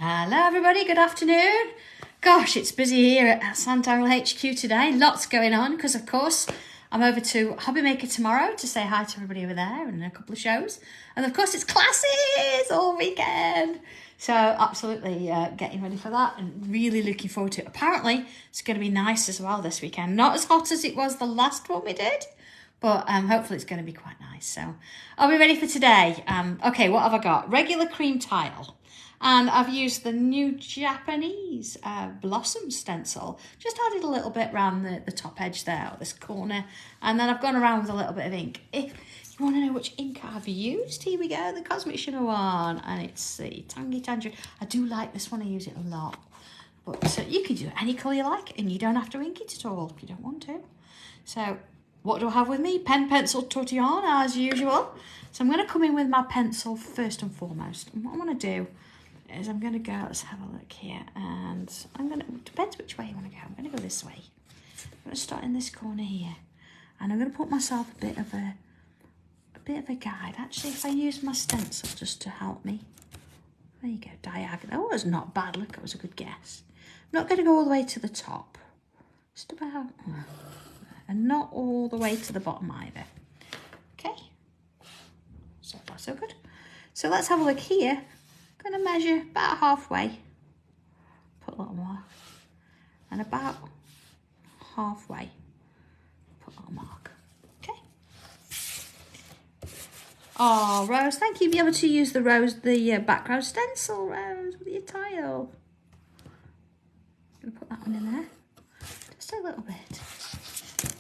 Hello everybody, good afternoon. Gosh, it's busy here at Sanntangle HQ today. Lots going on because of course I'm over to Hobby Maker tomorrow to say hi to everybody over there and a couple of shows. And of course it's classes all weekend. So absolutely getting ready for that and really looking forward to it. Apparently it's going to be nice as well this weekend. Not as hot as it was the last one we did, but hopefully it's going to be quite nice. So are we ready for today? Okay, what have I got? Regular cream tile. And I've used the new Japanese blossom stencil. Just added a little bit around the top edge there, or this corner. And then I've gone around with a little bit of ink. If you want to know which ink I've used, here we go, the Cosmic Shimmer one. And it's the Tangerine. I do like this one, I use it a lot. But you can do any colour you like, and you don't have to ink it at all if you don't want to. So what do I have with me? Pen, pencil, tortillon, as usual. So I'm going to come in with my pencil first and foremost. And what I'm going to do is I'm going to go, let's have a look here, and I'm going to, depends which way you want to go, I'm going to go this way. I'm going to start in this corner here, and I'm going to put myself a bit of a guide. Actually, if I use my stencil just to help me, there you go, diagonal. That was not bad, look, that was a good guess. I'm not going to go all the way to the top, just about, and not all the way to the bottom either. Okay, so far so good. So let's have a look here. Going to measure about halfway, put a little more, and about halfway, put a little mark. Okay. Oh, Rose, thank you. Be able to use the background stencil, Rose, with your tile. I'm going to put that one in there, just a little bit.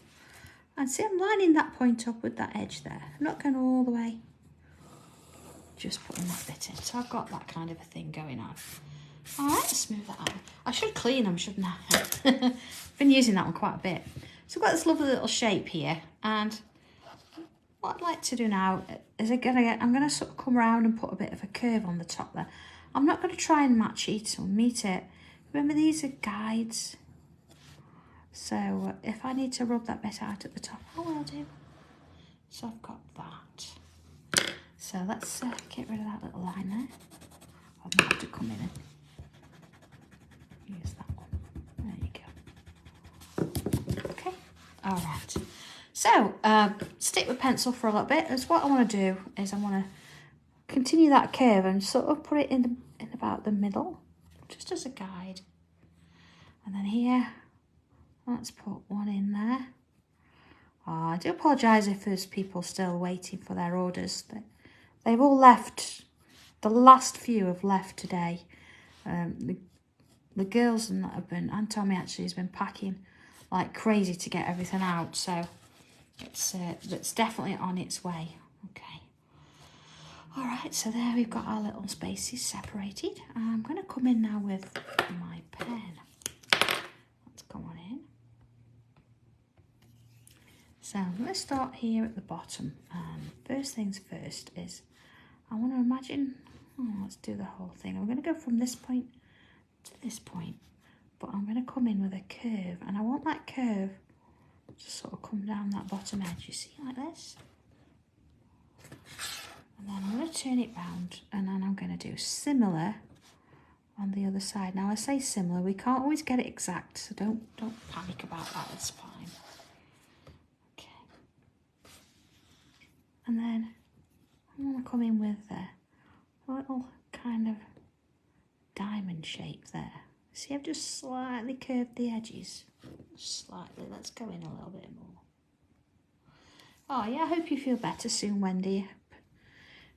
And see, I'm lining that point up with that edge there. I'm not going all the way. Just putting that bit in. So I've got that kind of a thing going on. All right, let's smooth that out. I should clean them, shouldn't I? Been using that one quite a bit. So I've got this lovely little shape here. And what I'd like to do now is I'm going to sort of come around and put a bit of a curve on the top there. I'm not going to try and match it or meet it. Remember, these are guides. So if I need to rub that bit out at the top, I will do. So I've got that. So let's get rid of that little line there. I might have to come in and use that one. There you go. Okay, all right. So stick with pencil for a little bit. As what I want to do is I want to continue that curve and sort of put it in about the middle, just as a guide. And then here, let's put one in there. Oh, I do apologise if there's people still waiting for their orders. They've all left. The last few have left today. The girls and and Tommy actually has been packing like crazy to get everything out. So it's definitely on its way. Okay. All right. So there we've got our little spaces separated. I'm going to come in now with my pen. Let's go on in. So I'm going to start here at the bottom. First things first is I want to imagine, let's do the whole thing. I'm going to go from this point to this point, but I'm going to come in with a curve, and I want that curve to sort of come down that bottom edge, you see, like this. And then I'm going to turn it round, and then I'm going to do similar on the other side. Now I say similar, we can't always get it exact, so don't panic about that, it's fine. Okay. And then I want to come in with a little kind of diamond shape there. See, I've just slightly curved the edges. Slightly. Let's go in a little bit more. Oh, yeah, I hope you feel better soon, Wendy.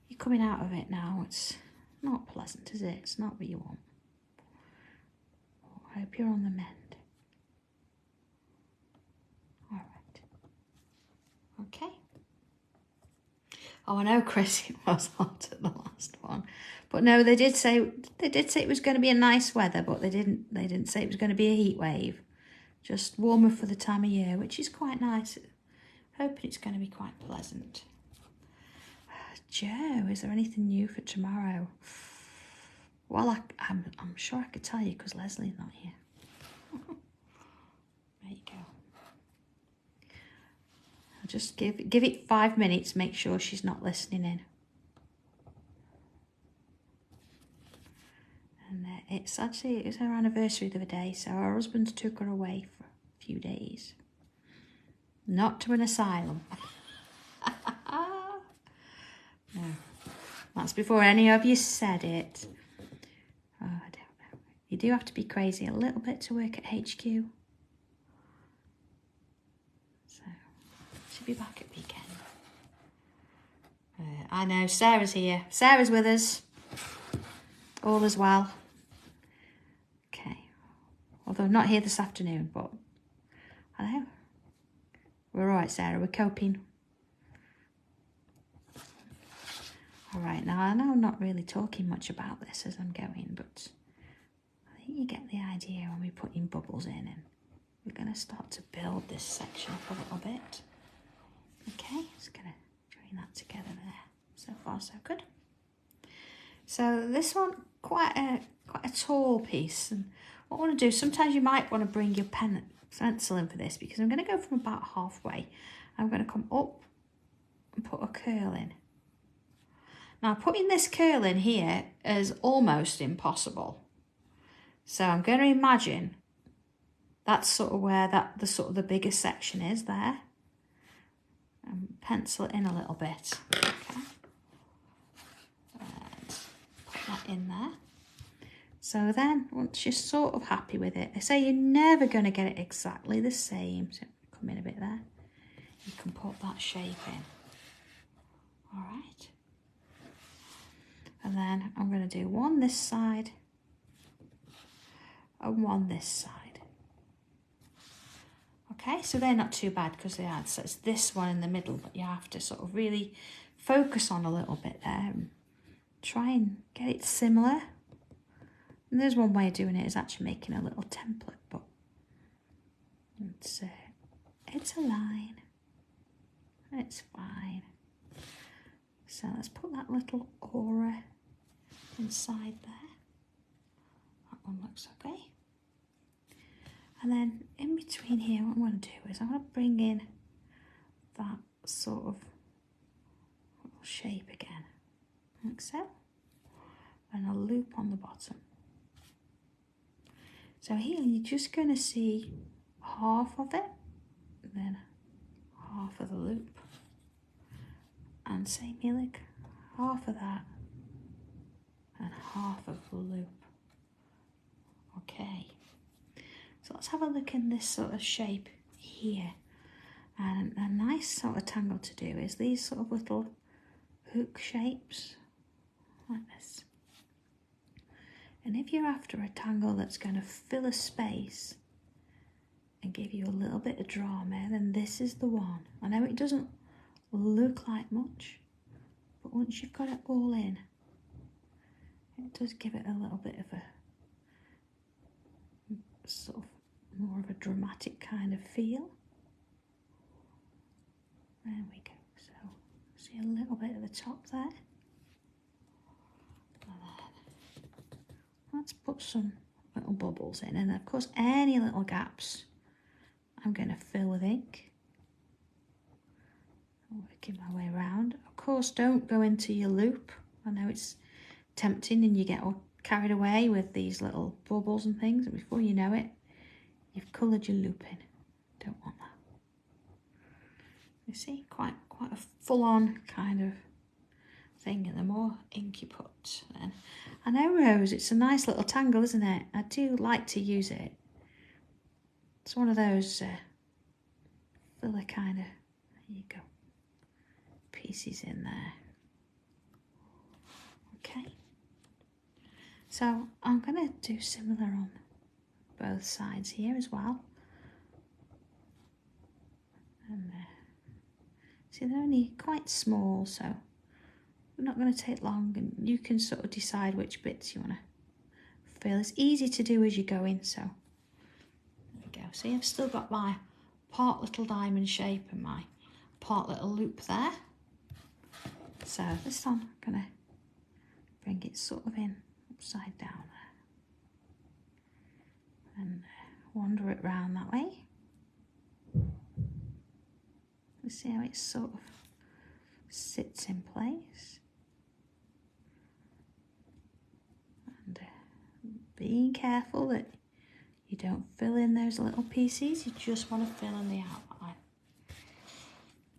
You're coming out of it now. It's not pleasant, is it? It's not what you want. I hope you're on the mend. All right. Okay. Oh, I know, Chris, it was hot at the last one, but no, they did say it was going to be a nice weather, but they didn't say it was going to be a heat wave, just warmer for the time of year, which is quite nice. Hoping it's going to be quite pleasant. Joe, is there anything new for tomorrow? Well, I'm sure I could tell you because Leslie's not here. There you go. Just give it 5 minutes, make sure she's not listening in. And there it's actually, it was her anniversary the other day, so her husband took her away for a few days. Not to an asylum. No, that's before any of you said it. Oh, I don't know. You do have to be crazy a little bit to work at HQ. So, she'll be back at weekend. I know, Sarah's here. Sarah's with us. All is well. Okay. Although not here this afternoon, but I know. We're all right, Sarah. We're coping. All right, now I know I'm not really talking much about this as I'm going, but I think you get the idea when we're putting bubbles in, and we're going to start to build this section up a little bit. Okay, just going to join that together there. So far, so good. So this one, quite a tall piece, and what I want to do, sometimes you might want to bring your pencil in for this, because I'm going to go from about halfway. I'm going to come up and put a curl in. Now, putting this curl in here is almost impossible. So I'm going to imagine that's sort of where the biggest section is there. And pencil it in a little bit. Okay. And put that in there. So then, once you're sort of happy with it, I say you're never going to get it exactly the same. So come in a bit there. You can put that shape in. All right. And then I'm going to do one this side and one this side. Okay, so they're not too bad because they are. So it's this one in the middle, but you have to sort of really focus on a little bit there and try and get it similar. And there's one way of doing it, is actually making a little template, but it's a line. It's fine. So let's put that little aura inside there. That one looks okay. And then in between here, what I'm going to do is I'm going to bring in that sort of little shape again, like so, and a loop on the bottom. So here you're just going to see half of it, and then half of the loop. And same here, like half of that and half of the loop. Okay, so let's have a look in this sort of shape here. And a nice sort of tangle to do is these sort of little hook shapes like this. And if you're after a tangle that's going to fill a space and give you a little bit of drama, then this is the one. I know it doesn't look like much, but once you've got it all in, it does give it a little bit of a sort of more of a dramatic kind of feel. There we go. So see a little bit at the top there. And then let's put some little bubbles in, and of course any little gaps I'm going to fill with ink. Working my way around. Of course, don't go into your loop. I know it's tempting and you get all carried away with these little bubbles and things, and before you know it, you've coloured your loop in. Don't want that. You see, quite a full-on kind of thing, and the more ink you put, then. I know, Rose, it's a nice little tangle, isn't it? I do like to use it. It's one of those filler kind of, there you go, pieces in there. Okay, so I'm going to do similar on both sides here as well. And see, they're only quite small, so they're not going to take long, and you can sort of decide which bits you want to fill. It's easy to do as you're going, so there we go. See, I've still got my part little diamond shape and my part little loop there. So this one, I'm going to bring it sort of in upside down there and wander it round that way. You see how it sort of sits in place, and being careful that you don't fill in those little pieces. You just want to fill in the outline.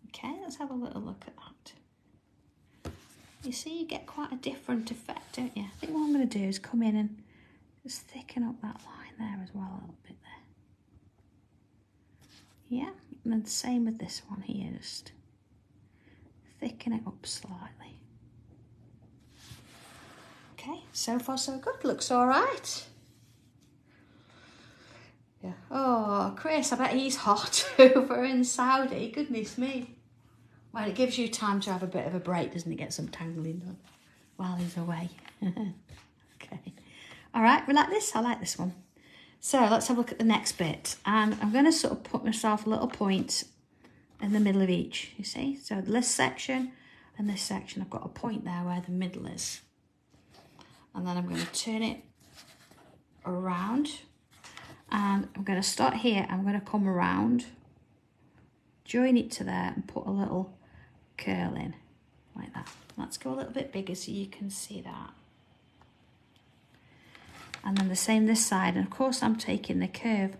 Okay, let's have a little look at that. You see, you get quite a different effect, don't you? I think what I'm going to do is come in and just thicken up that line there as well a little bit there. Yeah, and then the same with this one here, just thicken it up slightly. Okay, so far so good, looks all right. Yeah. Oh, Chris, I bet he's hot over in Saudi, goodness me. Well, it gives you time to have a bit of a break, doesn't it, get some tangling done while he's away. Okay, all right, we like this, I like this one. So let's have a look at the next bit, and I'm going to sort of put myself a little point in the middle of each, you see? So this section and this section, I've got a point there where the middle is. And then I'm going to turn it around, and I'm going to start here, I'm going to come around, join it to there and put a little curl in, like that. Let's go a little bit bigger so you can see that. And then the same this side, and of course I'm taking the curve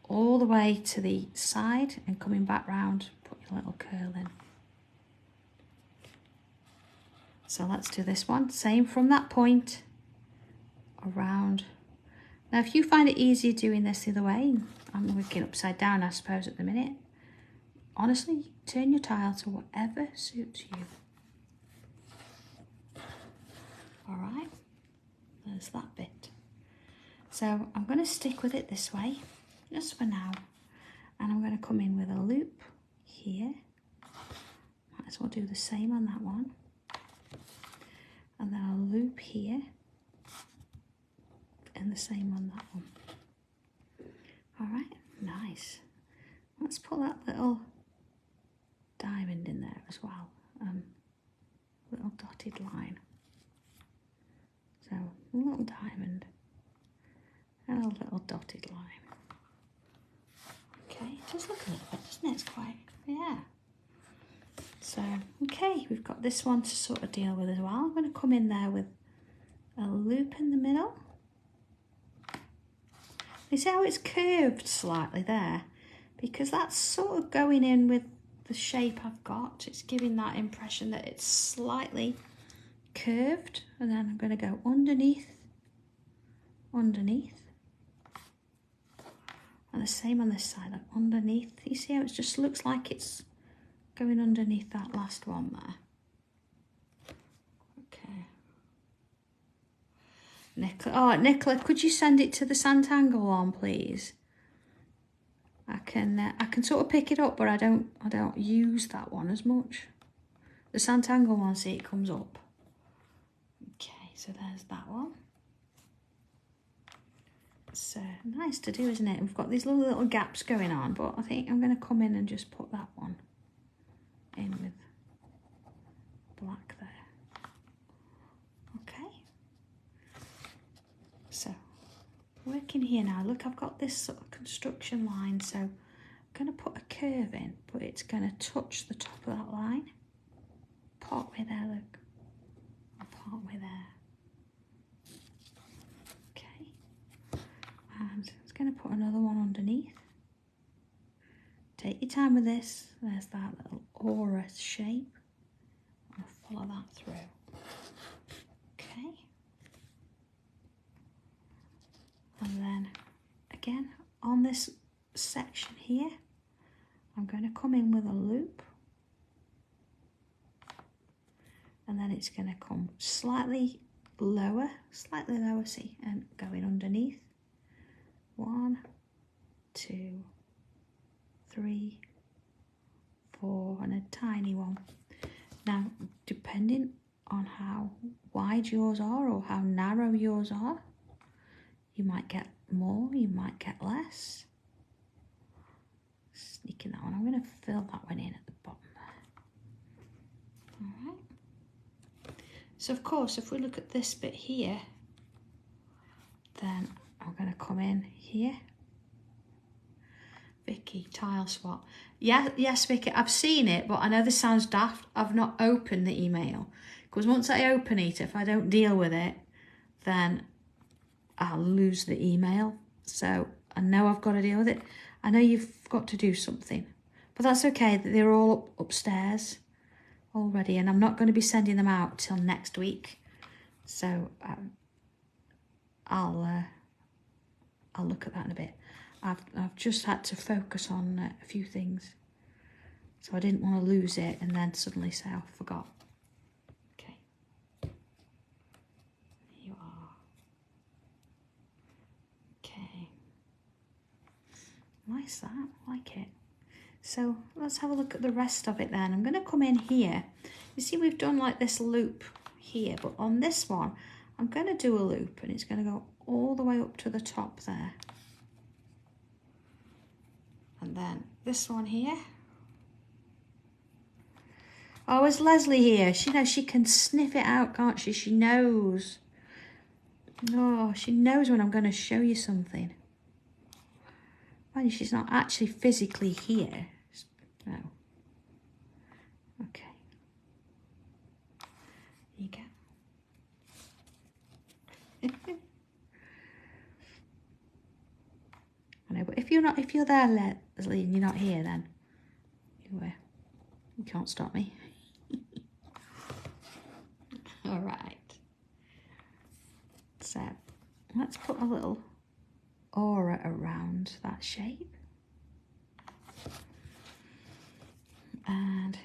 all the way to the side and coming back round, putting a little curl in. So let's do this one, same from that point, around. Now if you find it easier doing this the other way, I'm working upside down I suppose at the minute, honestly turn your tile to whatever suits you. Alright, there's that bit. So I'm going to stick with it this way, just for now. And I'm going to come in with a loop here. Might as well do the same on that one. And then a loop here. And the same on that one. All right, nice. Let's put that little diamond in there as well. Little dotted line. So a little diamond. And a little dotted line. Okay, it does look a little bit, doesn't it? It's quite, yeah. So, okay, we've got this one to sort of deal with as well. I'm going to come in there with a loop in the middle. You see how it's curved slightly there? Because that's sort of going in with the shape I've got. It's giving that impression that it's slightly curved. And then I'm going to go underneath. And the same on this side, like underneath. You see how it just looks like it's going underneath that last one there. Okay. Nicola, could you send it to the Sanntangle one, please? I can sort of pick it up, but I don't use that one as much. The Sanntangle one, see, it comes up. Okay, so there's that one. It's nice to do, isn't it? We've got these little gaps going on, but I think I'm going to come in and just put that one in with black there. Okay. So, working here now. Look, I've got this sort of construction line, so I'm going to put a curve in, but it's going to touch the top of that line. Part way there, look. Part way there. And it's going to put another one underneath. Take your time with this. There's that little aura shape. I'm going to follow that through. Okay. And then again on this section here, I'm going to come in with a loop. And then it's going to come slightly lower, see, and going underneath. 1, 2, 3, 4, and a tiny one. Now, depending on how wide yours are or how narrow yours are, you might get more, you might get less. Sneaking that one. I'm going to fill that one in at the bottom there. All right. So, of course, if we look at this bit here, then I'm going to come in here. Vicky, tile swap. Yeah, yes, Vicky, I've seen it, but I know this sounds daft. I've not opened the email. Because once I open it, if I don't deal with it, then I'll lose the email. So I know I've got to deal with it. I know you've got to do something, but that's okay. They're all upstairs already, and I'm not going to be sending them out till next week. So I'll look at that in a bit. I've just had to focus on a few things, so I didn't want to lose it and then suddenly say I forgot. Okay, there you are. Okay, nice that, I like it. So let's have a look at the rest of it then. I'm going to come in here. You see we've done like this loop here, but on this one I'm going to do a loop and it's going to go all the way up to the top there. And then this one here. Oh, is Leslie here? She knows she can sniff it out, can't she? She knows. Oh, she knows when I'm going to show you something. Mind you, she's not actually physically here. No. Okay. There you go. I know, but if you're there, Leslie, and you're not here, then you can't stop me. All right. So let's put a little aura around that shape, and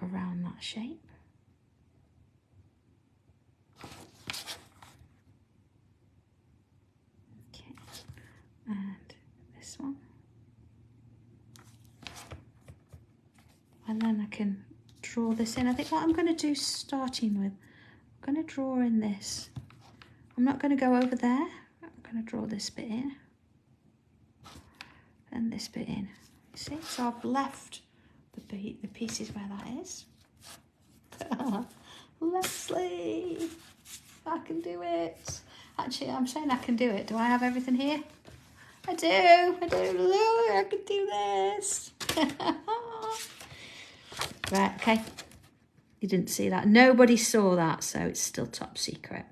around that shape. Okay, and this one. And then I can draw this in. I think what I'm going to do starting with, I'm going to draw in this. I'm not going to go over there. I'm going to draw this bit in. And this bit in. You see? So I've left the pieces where that is. Leslie! I can do it. Actually, I'm saying I can do it. Do I have everything here? I do. Look, I can do this. Right, okay. You didn't see that. Nobody saw that, so it's still top secret.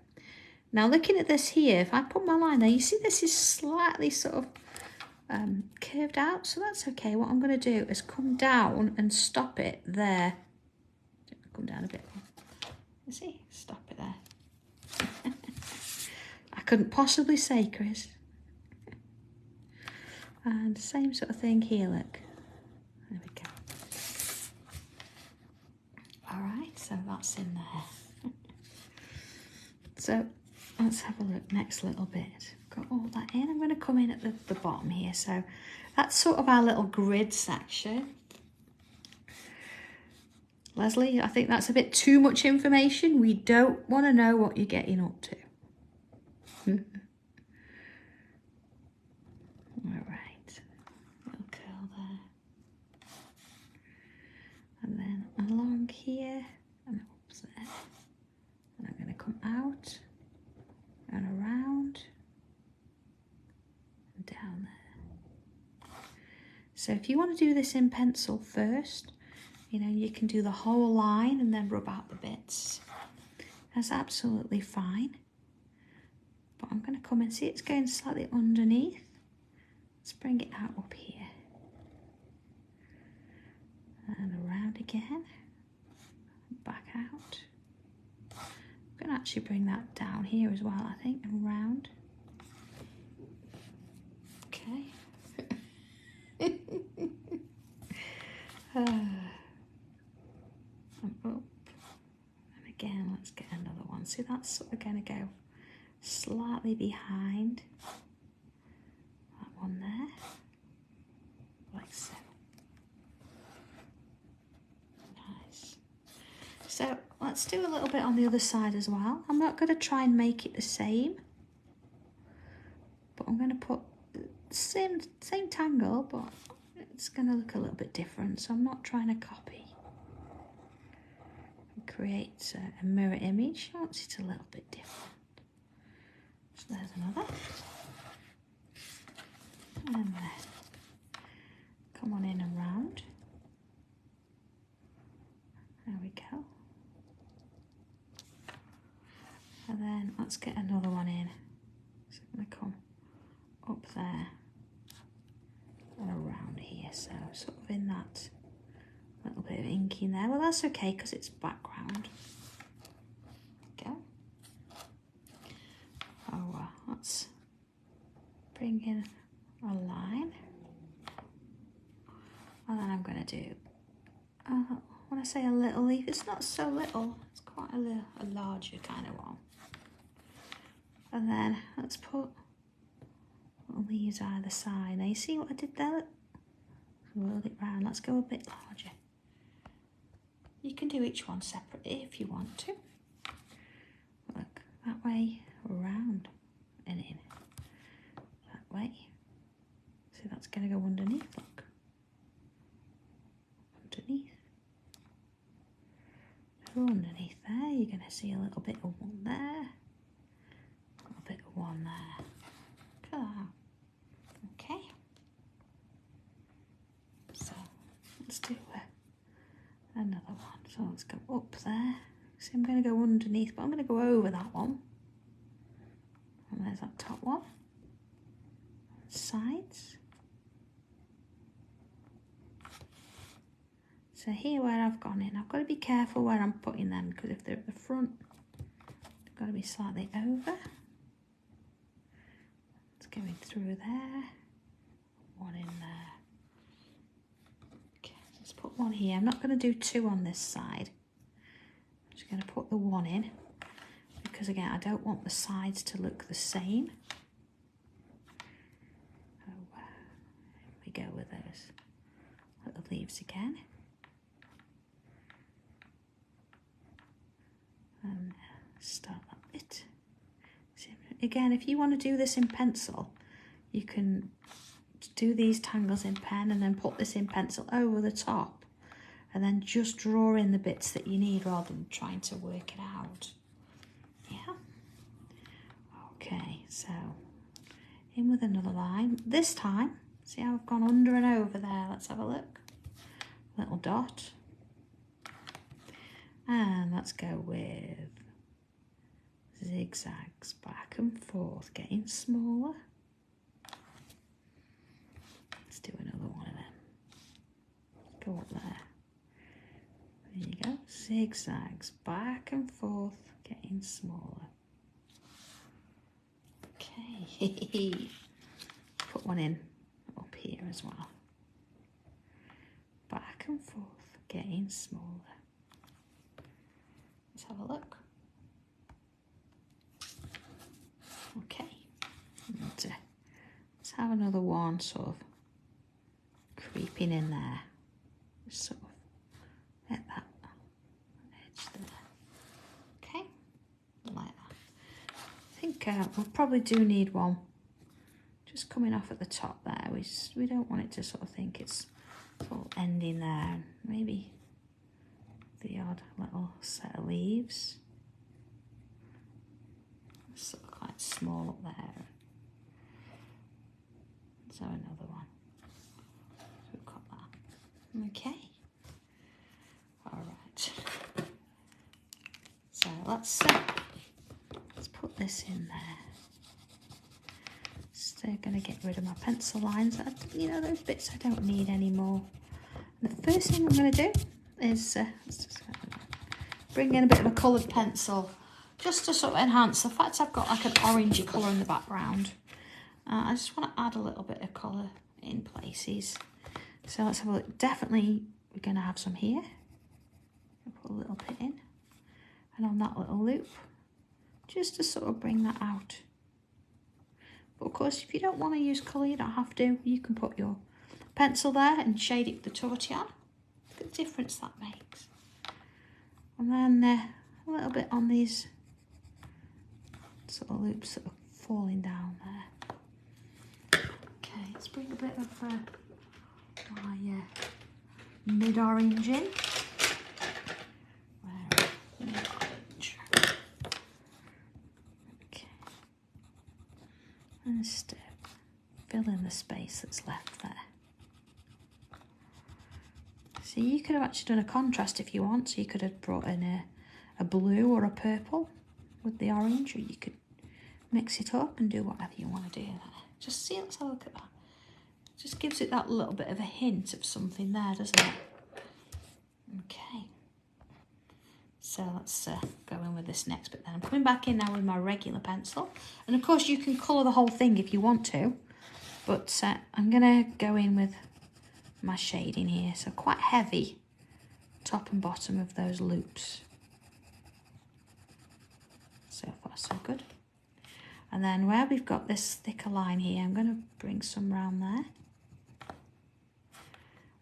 Now, looking at this here, if I put my line there, you see this is slightly sort of curved out, so that's okay. What I'm going to do is come down and stop it there. Come down a bit. You see? Stop it there. I couldn't possibly say, Chris. And same sort of thing here, look. There we go. All right, so that's in there. So let's have a look, next little bit. Got all that in. I'm going to come in at the bottom here. So that's sort of our little grid section. Leslie, I think that's a bit too much information. We don't want to know what you're getting up to. All right, little curl there. And then along here and up there. And I'm going to come out and around and down there. So if you want to do this in pencil first, you know, you can do the whole line and then rub out the bits. That's absolutely fine. But I'm going to come and see it's going slightly underneath. Let's bring it out up here. And around again. Back out. I'm going to actually bring that down here as well, I think, and round. Okay. And up. And again, let's get another one. See, that's sort of going to go slightly behind that one there, like so. Nice. So let's do a little bit on the other side as well. I'm not going to try and make it the same, but I'm going to put the same tangle, but it's going to look a little bit different. So I'm not trying to copy and create a mirror image. I want it a little bit different. So there's another. And then come on in and round. There we go. And then let's get another one in. going to come up there and around here, so sort of in that little bit of ink in there. Well, that's okay because it's background. There we go. Oh, let's bring in a line, and then I'm going to do, when I say a little leaf, it's not so little, it's quite a larger kind of one. And then let's put little leaves either side. Now you see what I did there? Roll it round. Let's go a bit larger. You can do each one separately if you want to. Look, that way, round and in. That way. So that's going to go underneath, look. Underneath. So underneath there, you're going to see a little bit of one there. A little bit of one there. Look at that. Okay. So let's do another one. So let's go up there. See, I'm going to go underneath, but I'm going to go over that one. And there's that top one. Sides. So here where I've gone in, I've got to be careful where I'm putting them, because if they're at the front, they've got to be slightly over. It's going through there. One in there. Okay, let's put one here. I'm not going to do two on this side. I'm just going to put the one in, because again, I don't want the sides to look the same. Oh, here we go with those little leaves again. And start that bit. So again, if you want to do this in pencil, you can do these tangles in pen and then put this in pencil over the top, and then just draw in the bits that you need rather than trying to work it out. Yeah. Okay, so in with another line. This time, see how I've gone under and over there? Let's have a look. Little dot. And let's go with zigzags back and forth, getting smaller. Let's do another one of them. Go up there. There you go. Zigzags back and forth, getting smaller. Okay. Put one in up here as well. Back and forth, getting smaller. Let's have a look. Okay. And, let's have another one sort of creeping in there. Just sort of at that edge there. Okay. Like that. I think we probably do need one just coming off at the top there. We don't want it to sort of think it's sort of ending there. Maybe the odd little set of leaves. It's sort of quite small up there. So another one. So we've got that. Okay. All right. So let's put this in there. Still going to get rid of my pencil lines. Those bits I don't need anymore. And the first thing I'm going to do is let's just bring in a bit of a coloured pencil, just to sort of enhance the fact I've got like an orangey colour in the background. I just want to add a little bit of colour in places. So let's have a look. Definitely we're going to have some here. I'll put a little bit in, and on that little loop, just to sort of bring that out. But of course, if you don't want to use colour, you don't have to. You can put your pencil there and shade it with the tortillon. Look at the difference that makes. And then a little bit on these sort of loops that are falling down there. Okay, let's bring a bit of my mid-orange in. Mid-orange. Okay. And just fill in the space that's left there. So you could have actually done a contrast if you want. So you could have brought in a blue or a purple with the orange, or you could mix it up and do whatever you want to do there. Just see, let's have a look at that. Just gives it that little bit of a hint of something there, doesn't it? Okay. So let's go in with this next bit then. I'm coming back in now with my regular pencil. And of course you can colour the whole thing if you want to. But I'm going to go in with my shading here. So quite heavy, top and bottom of those loops. So far so good. And then where we've got this thicker line here, I'm going to bring some round there.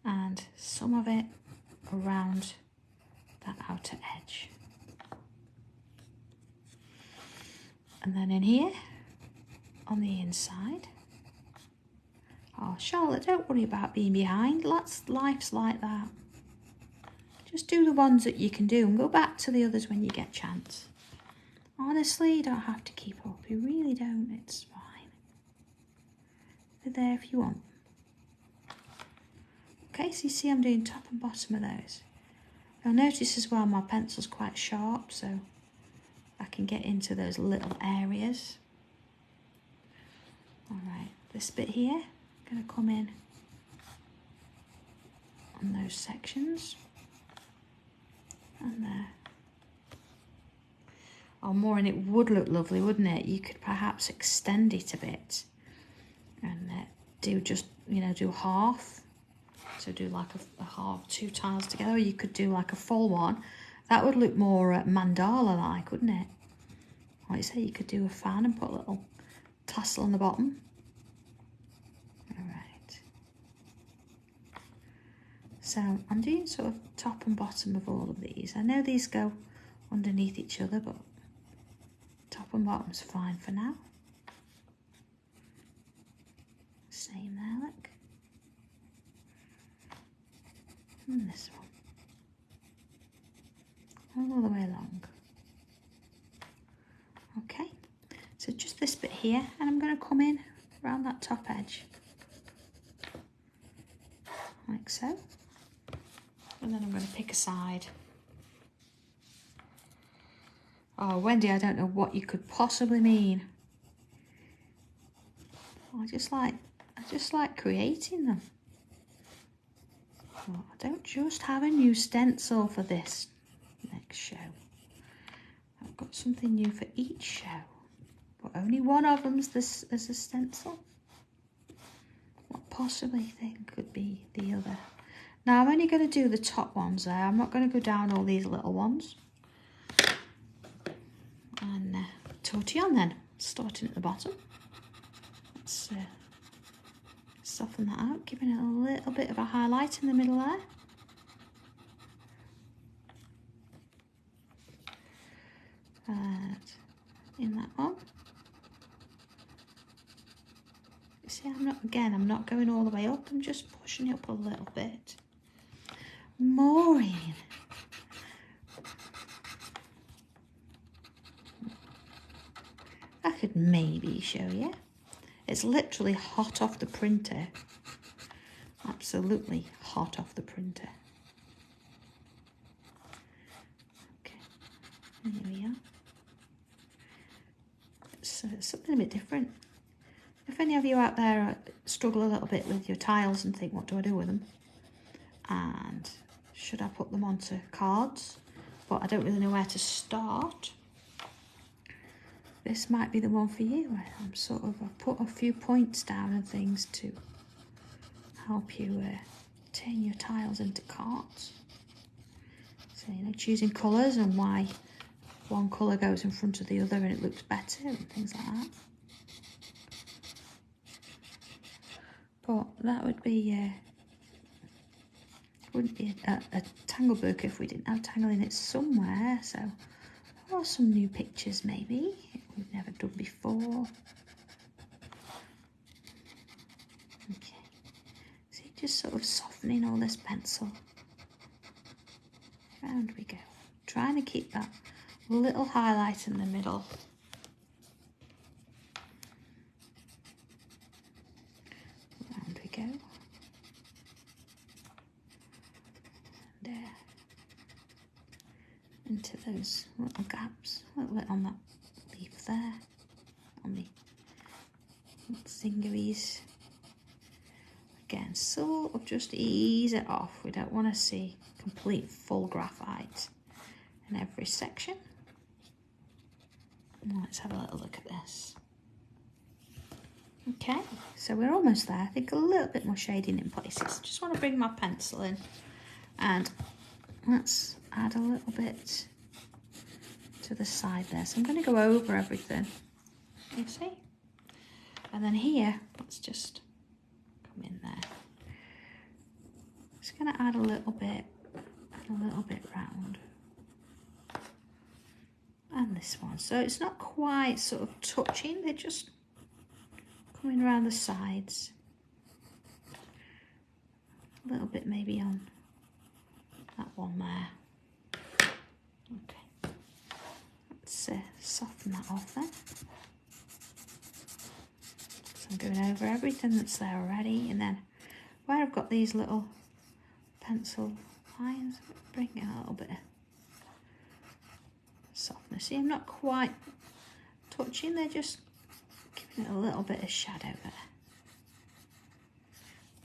And some of it around that outer edge. And then in here, on the inside. Oh, Charlotte, don't worry about being behind. Life's like that. Just do the ones that you can do and go back to the others when you get a chance. Honestly, you don't have to keep up. You really don't. It's fine. They're there if you want. Okay, so you see I'm doing top and bottom of those. You'll notice as well my pencil's quite sharp, so I can get into those little areas. Alright, this bit here, I'm going to come in on those sections. And there. Oh, more, and it would look lovely, wouldn't it? You could perhaps extend it a bit and do just, you know, do half. So do like a half, 2 tiles together. Or you could do like a full one. That would look more mandala-like, wouldn't it? Like I say, you could do a fan and put a little tassel on the bottom. All right. So I'm doing sort of top and bottom of all of these. I know these go underneath each other, but top and bottom's fine for now. Same there, look. And this one. All the way along. Okay, so just this bit here, and I'm going to come in around that top edge. Like so. And then I'm going to pick a side. Oh, Wendy, I don't know what you could possibly mean. I just like creating them. Oh, I don't just have a new stencil for this next show. I've got something new for each show. But only one of them's this as a stencil. What possibly thing could be the other? Now I'm only going to do the top ones there. I'm not going to go down all these little ones. And torty on then, starting at the bottom. Let's soften that out, giving it a little bit of a highlight in the middle there. And in that one. You see, I'm not going all the way up, I'm just pushing it up a little bit. Maureen. I could maybe show you. It's literally hot off the printer. Absolutely hot off the printer. Okay, and here we are. So it's something a bit different. If any of you out there struggle a little bit with your tiles and think, what do I do with them? And should I put them onto cards? But I don't really know where to start. This might be the one for you. I've put a few points down and things to help you turn your tiles into cards. So, you know, choosing colours and why one colour goes in front of the other and it looks better and things like that. But that would be, wouldn't be a tangle book if we didn't have tangle in it somewhere. So, or some new pictures maybe we've never done before. Okay, so just sort of softening all this pencil. Round we go. Trying to keep that little highlight in the middle. Round we go. And into those little gaps, a little bit on that leaf there. on the zingeries. Again, sort of just ease it off. We don't want to see complete full graphite in every section. Now let's have a little look at this. Okay, so we're almost there. I think a little bit more shading in places. Just want to bring my pencil in and let's add a little bit to the side there. So I'm going to go over everything, you see? And then here, let's just come in there. Just going to add a little bit round. And this one. So it's not quite sort of touching, they're just coming around the sides. A little bit maybe on that one there. Okay. Let's soften that off then. So I'm going over everything that's there already, and then where I've got these little pencil lines, bring in a little bit of softness. See, I'm not quite touching, they're just giving it a little bit of shadow there.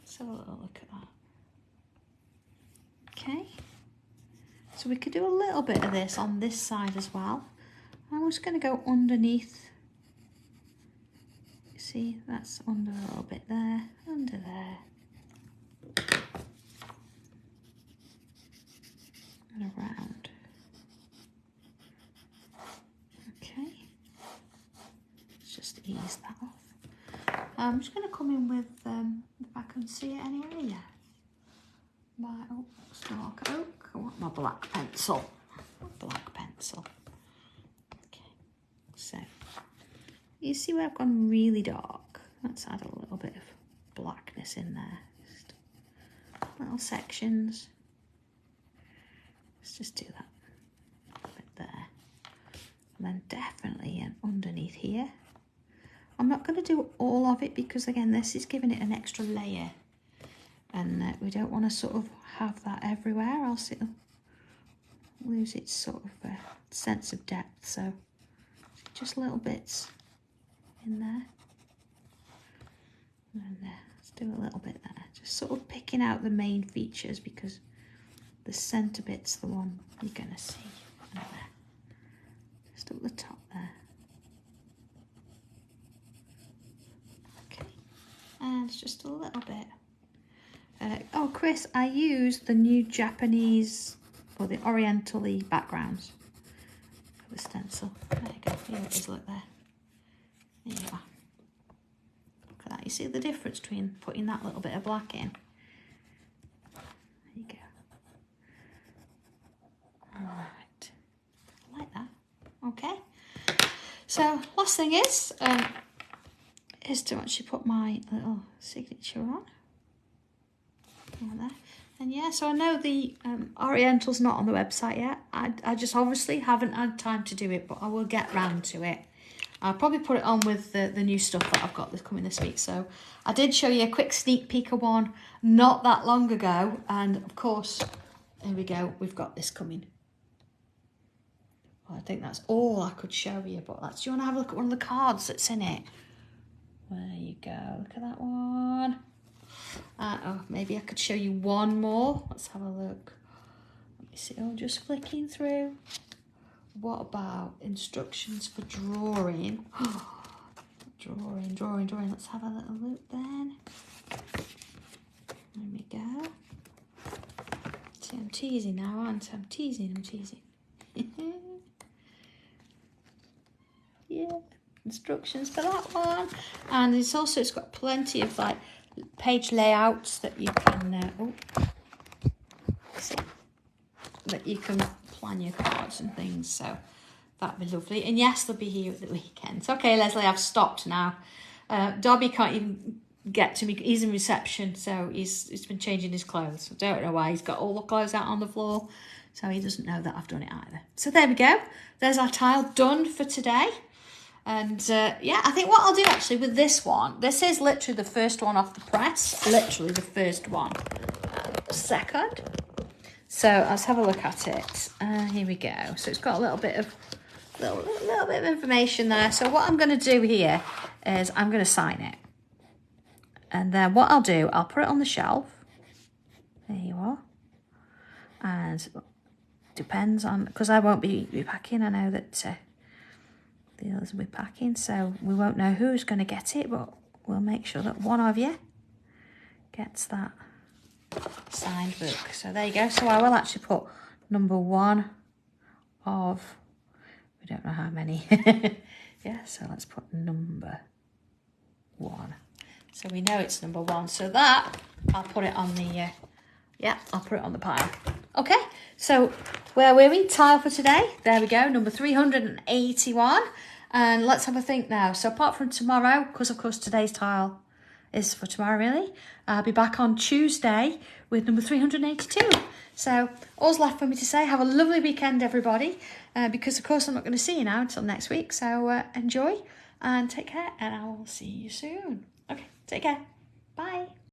Let's have a little look at that. Okay, so we could do a little bit of this on this side as well. I'm just going to go underneath. You see, that's under a little bit there, under there. And around. Okay, let's just ease that off. I'm just going to come in with, if I can see it anywhere, yeah. My dark oak. I want my black pencil. Black pencil. Okay, so you see where I've gone really dark. Let's add a little bit of blackness in there. Just little sections. Let's just do that a bit there. And then definitely underneath here. I'm not going to do all of it because again this is giving it an extra layer, and we don't want to sort of have that everywhere, else it'll lose its sort of sense of depth. So just little bits in there, and let's do a little bit there, just sort of picking out the main features because the centre bit's the one you're going to see. And there, just up the top there. Okay, and just a little bit. Oh, Chris, I used the new Japanese or the Oriental-y backgrounds for the stencil. There you go. Here it is. Look there. There you are. Look at that. You see the difference between putting that little bit of black in. There you go. All right. Like that. Okay. So last thing is to actually put my little signature on. Like that. And yeah, so I know the Oriental's not on the website yet. I just obviously haven't had time to do it, but I will get round to it. I'll probably put it on with the new stuff that I've got coming this week. So I did show you a quick sneak peek of one not that long ago. And of course, here we go. We've got this coming. Well, I think that's all I could show you. But do you want to have a look at one of the cards that's in it? There you go. Look at that one. Oh, maybe I could show you one more. Let's have a look. Let me see. Oh, just flicking through. What about instructions for drawing? Drawing. Let's have a little look then. There we go. See, I'm teasing now, aren't I? I'm teasing. Yeah, instructions for that one. And it's got plenty of like page layouts that you can see, that you can plan your cards and things, so that'd be lovely. And yes, they'll be here at the weekend. Okay, Leslie, I've stopped now. Dobby can't even get to me. He's in reception, so he's been changing his clothes. I don't know why. He's got all the clothes out on the floor, so he doesn't know that I've done it either. So there we go. There's our tile done for today. And yeah, I think what I'll do actually with this one, this is literally the first one off the press, literally the first one. Second. So let's have a look at it. Here we go. So it's got a little bit of little bit of information there. So what I'm going to do here is I'm going to sign it. And then what I'll do, I'll put it on the shelf. There you are. And depends on, because I won't be packing. I know that the others will be packing, so we won't know who's going to get it, but we'll make sure that one of you gets that signed book. So there you go. So I will actually put number 1 of, we don't know how many. Yeah, so let's put number 1. So we know it's number 1. So that, I'll put it on the, I'll put it on the pile. Okay, so where were we? Tile for today. There we go, number 381. And let's have a think now. So apart from tomorrow, because of course today's tile is for tomorrow really, I'll be back on Tuesday with number 382. So all's left for me to say, have a lovely weekend everybody, because of course I'm not going to see you now until next week. So enjoy and take care, and I will see you soon. Okay, take care. Bye.